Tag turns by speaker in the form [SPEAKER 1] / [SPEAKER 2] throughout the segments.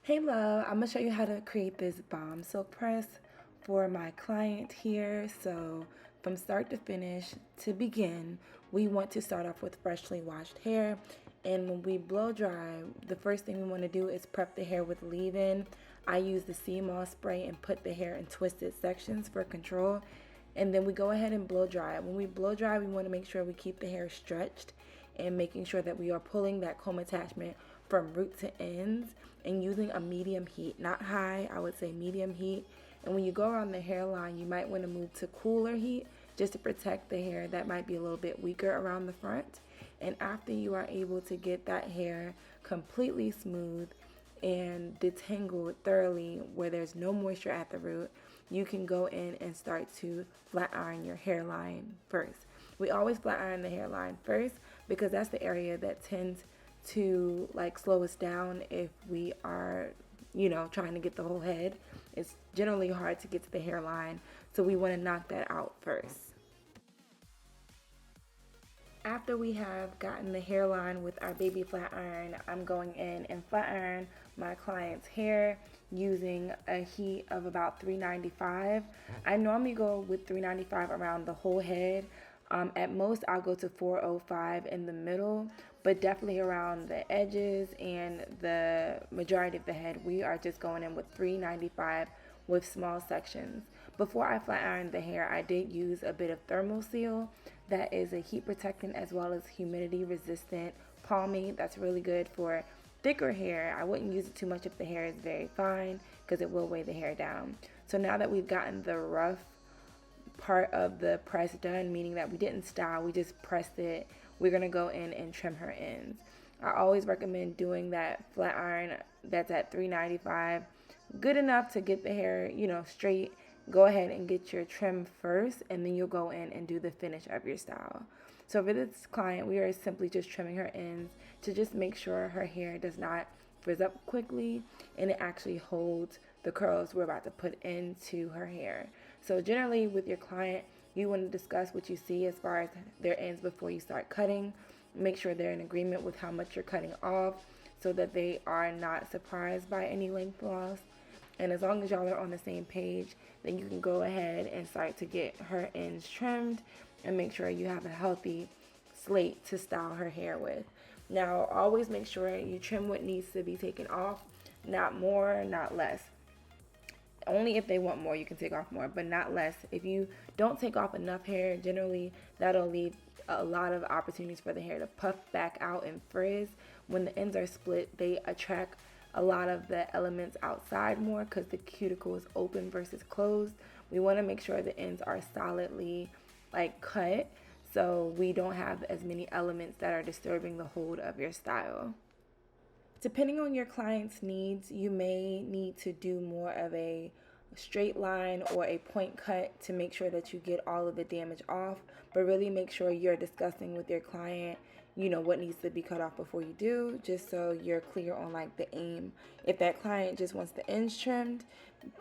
[SPEAKER 1] Hey love, I'm gonna show you how to create this bomb silk press for my client here. So from start to finish, to begin, we want to start off with freshly washed hair. And when we blow dry, the first thing we want to do is prep the hair with leave-in. I use the sea moss spray and put the hair in twisted sections for control. And then we go ahead and blow dry. When we blow dry, we want to make sure we keep the hair stretched and making sure that we are pulling that comb attachment from root to ends and using a medium heat, not high, I would say medium heat. And when you go around the hairline, you might want to move to cooler heat just to protect the hair that might be a little bit weaker around the front. And after you are able to get that hair completely smooth and detangled thoroughly where there's no moisture at the root, you can go in and start to flat iron your hairline first. We always flat iron the hairline first because that's the area that tends to like slow us down if we are, trying to get the whole head. It's generally hard to get to the hairline, so we want to knock that out first. After we have gotten the hairline with our baby flat iron, I'm going in and flat iron my client's hair using a heat of about 395. I normally go with 395 around the whole head. At most, I'll go to 405 in the middle, but definitely around the edges and the majority of the head, we are just going in with 395 with small sections. Before I flat ironed the hair, I did use a bit of thermal seal. That is a heat protectant as well as humidity resistant pomade. That's really good for thicker hair. I wouldn't use it too much if the hair is very fine because it will weigh the hair down. So now that we've gotten the rough part of the press done, meaning that we didn't style, we just pressed it, we're gonna go in and trim her ends. I always recommend doing that flat iron that's at 395, good enough to get the hair, straight. Go ahead and get your trim first, and then you'll go in and do the finish of your style. So for this client, we are simply just trimming her ends to just make sure her hair does not frizz up quickly and it actually holds the curls we're about to put into her hair. So generally with your client, you want to discuss what you see as far as their ends before you start cutting. Make sure they're in agreement with how much you're cutting off so that they are not surprised by any length loss. And as long as y'all are on the same page, then you can go ahead and start to get her ends trimmed and make sure you have a healthy slate to style her hair with. Now, always make sure you trim what needs to be taken off, not more, not less. Only if they want more, you can take off more, but not less. If you don't take off enough hair, generally that'll leave a lot of opportunities for the hair to puff back out and frizz. When the ends are split, they attract a lot of the elements outside more because the cuticle is open versus closed. We want to make sure the ends are solidly cut so we don't have as many elements that are disturbing the hold of your style. Depending on your client's needs, you may need to do more of a straight line or a point cut to make sure that you get all of the damage off, but really make sure you're discussing with your client, what needs to be cut off before you do, just so you're clear on the aim. If that client just wants the ends trimmed,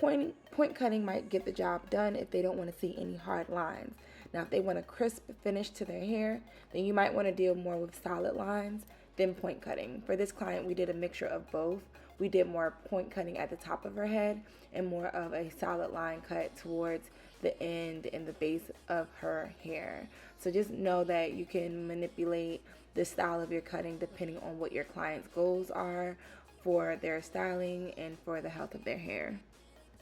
[SPEAKER 1] point cutting might get the job done if they don't want to see any hard lines. Now, if they want a crisp finish to their hair, then you might want to deal more with solid lines than point cutting. For this client, we did a mixture of both. We did more point cutting at the top of her head and more of a solid line cut towards the end and the base of her hair. So just know that you can manipulate the style of your cutting depending on what your client's goals are for their styling and for the health of their hair.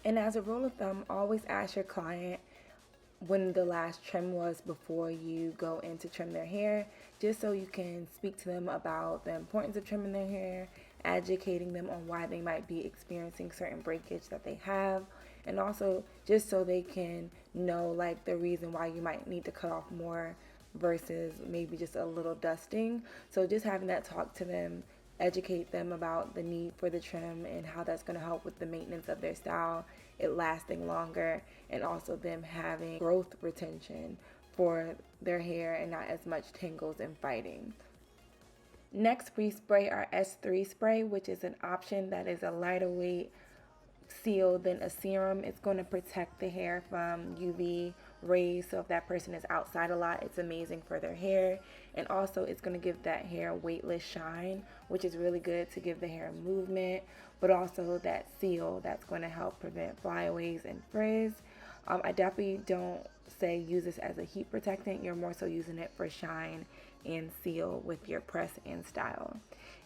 [SPEAKER 1] And as a rule of thumb, always ask your client when the last trim was before you go in to trim their hair, just so you can speak to them about the importance of trimming their hair, educating them on why they might be experiencing certain breakage that they have, and also just so they can know the reason why you might need to cut off more versus maybe just a little dusting. So just having that talk to them, educate them about the need for the trim and how that's going to help with the maintenance of their style, it lasting longer, and also them having growth retention for their hair and not as much tangles and fighting. Next, we spray our S3 spray, which is an option that is a lighter weight seal than a serum. It's going to protect the hair from UV rays. So if that person is outside a lot, it's amazing for their hair. And also it's going to give that hair weightless shine, which is really good to give the hair movement, but also that seal that's going to help prevent flyaways and frizz. I definitely don't say use this as a heat protectant. You're more so using it for shine and seal with your press and style.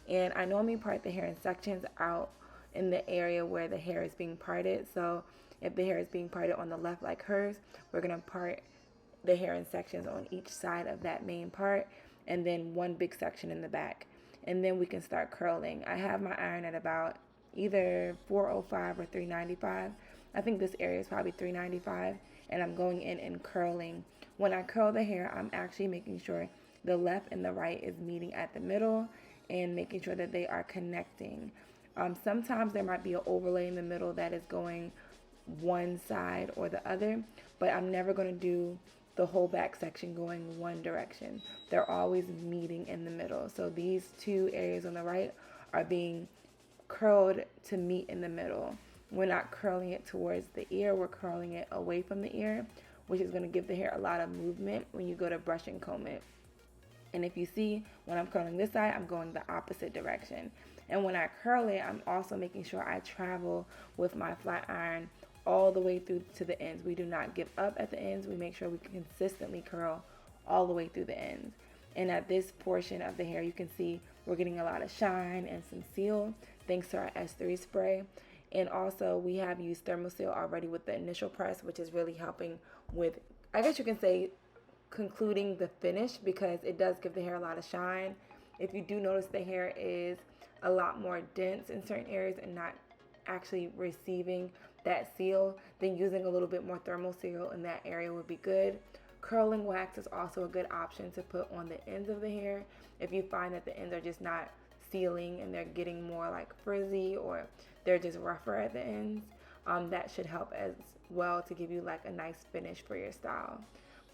[SPEAKER 1] And I normally part the hair in sections out in the area where the hair is being parted. So if the hair is being parted on the left like hers, we're going to part the hair in sections on each side of that main part, and then one big section in the back. And then we can start curling. I have my iron at about either 405 or 395. I think this area is probably 395, and I'm going in and curling. When I curl the hair, I'm actually making sure the left and the right is meeting at the middle and making sure that they are connecting. Sometimes there might be an overlay in the middle that is going one side or the other, but I'm never going to do the whole back section going one direction. They're always meeting in the middle. So these two areas on the right are being curled to meet in the middle. We're not curling it towards the ear, we're curling it away from the ear, which is going to give the hair a lot of movement when you go to brush and comb it. And if you see, when I'm curling this side, I'm going the opposite direction. And when I curl it, I'm also making sure I travel with my flat iron all the way through to the ends. We do not give up at the ends. We make sure we consistently curl all the way through the ends. And at this portion of the hair, you can see we're getting a lot of shine and some seal thanks to our S3 spray. And also we have used Thermoseal already with the initial press, which is really helping with, I guess you can say, concluding the finish, because it does give the hair a lot of shine. If you do notice the hair is a lot more dense in certain areas and not actually receiving that seal, then using a little bit more Thermoseal in that area would be good. Curling wax is also a good option to put on the ends of the hair if you find that the ends are just not sealing and they're getting more like frizzy or they're just rougher at the ends. That should help as well to give you like a nice finish for your style.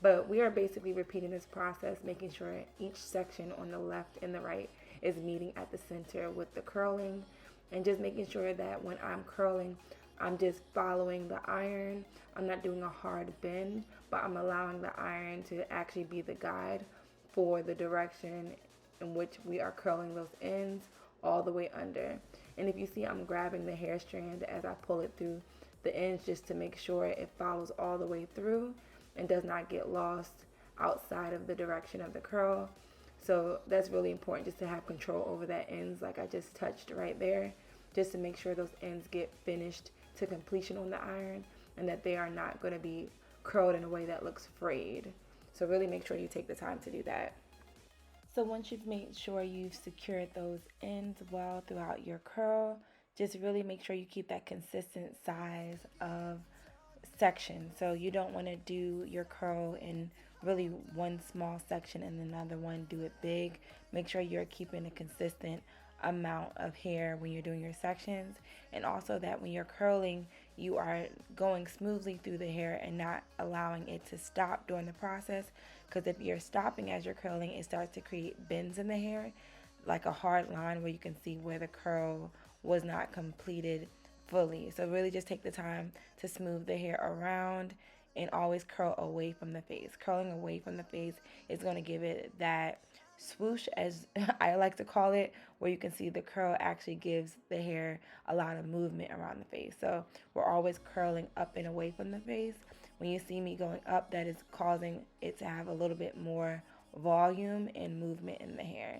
[SPEAKER 1] But we are basically repeating this process, making sure each section on the left and the right is meeting at the center with the curling, and just making sure that when I'm curling, I'm just following the iron. I'm not doing a hard bend, but I'm allowing the iron to actually be the guide for the direction in which we are curling those ends all the way under. And if you see, I'm grabbing the hair strand as I pull it through the ends just to make sure it follows all the way through and does not get lost outside of the direction of the curl. So that's really important, just to have control over that ends like I just touched right there, just to make sure those ends get finished to completion on the iron and that they are not going to be curled in a way that looks frayed. So really make sure you take the time to do that. So once you've made sure you've secured those ends well throughout your curl, just really make sure you keep that consistent size of section. So you don't want to do your curl in really one small section and another one do it big. Make sure you're keeping a consistent amount of hair when you're doing your sections, and also that when you're curling, you are going smoothly through the hair and not allowing it to stop during the process, because if you're stopping as you're curling, it starts to create bends in the hair, like a hard line where you can see where the curl was not completed fully. So really just take the time to smooth the hair around and always curl away from the face. Curling away from the face is going to give it that swoosh, as I like to call it, where you can see the curl actually gives the hair a lot of movement around the face. So we're always curling up and away from the face. When you see me going up, that is causing it to have a little bit more volume and movement in the hair.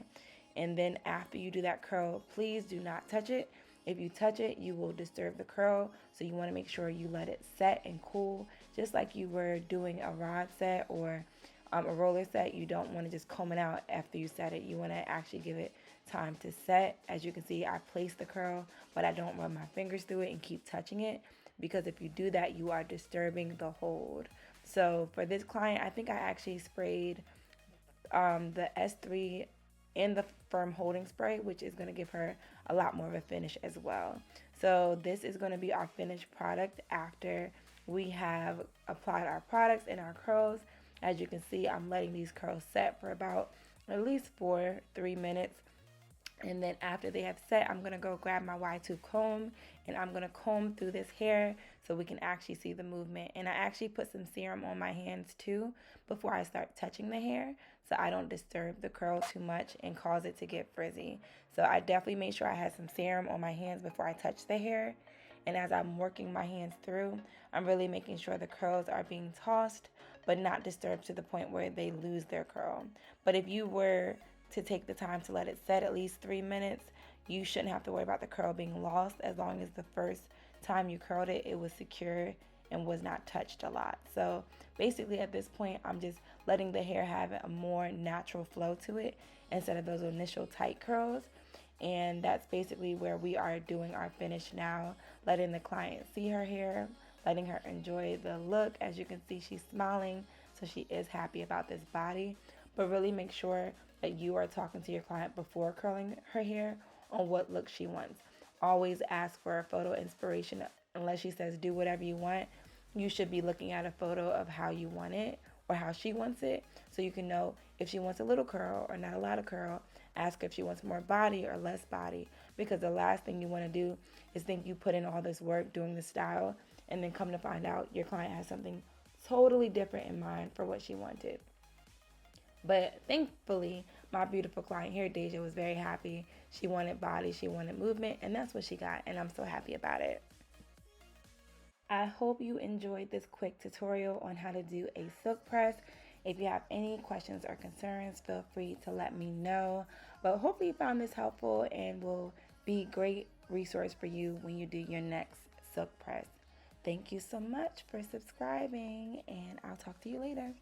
[SPEAKER 1] And then after you do that curl, please do not touch it. If you touch it, you will disturb the curl. So you want to make sure you let it set and cool, just like you were doing a rod set or a roller set. You don't want to just comb it out after you set it. You want to actually give it time to set. As you can see, I place the curl, but I don't run my fingers through it and keep touching it, because if you do that, you are disturbing the hold. So for this client, I think I actually sprayed the S3 and the firm holding spray, which is going to give her a lot more of a finish as well. So this is going to be our finished product after we have applied our products and our curls. As you can see, I'm letting these curls set for about at least 3 minutes. And then after they have set, I'm gonna go grab my Y2 comb and I'm gonna comb through this hair so we can actually see the movement. And I actually put some serum on my hands too before I start touching the hair so I don't disturb the curl too much and cause it to get frizzy. So I definitely made sure I had some serum on my hands before I touch the hair. And as I'm working my hands through, I'm really making sure the curls are being tossed but not disturbed to the point where they lose their curl. But if you were to take the time to let it set at least 3 minutes, you shouldn't have to worry about the curl being lost as long as the first time you curled it, it was secure and was not touched a lot. So basically at this point, I'm just letting the hair have a more natural flow to it instead of those initial tight curls. And that's basically where we are doing our finish now, letting the client see her hair, letting her enjoy the look. As you can see, she's smiling, so she is happy about this body. But really make sure that you are talking to your client before curling her hair on what look she wants. Always ask for a photo inspiration. Unless she says do whatever you want, you should be looking at a photo of how you want it or how she wants it so you can know if she wants a little curl or not a lot of curl. Ask her if she wants more body or less body, because the last thing you want to do is think you put in all this work doing the style and then come to find out your client has something totally different in mind for what she wanted. But thankfully, my beautiful client here, Deja, was very happy. She wanted body, she wanted movement, and that's what she got, and I'm so happy about it. I hope you enjoyed this quick tutorial on how to do a silk press. If you have any questions or concerns, feel free to let me know. But hopefully you found this helpful and will be a great resource for you when you do your next silk press. Thank you so much for subscribing, and I'll talk to you later.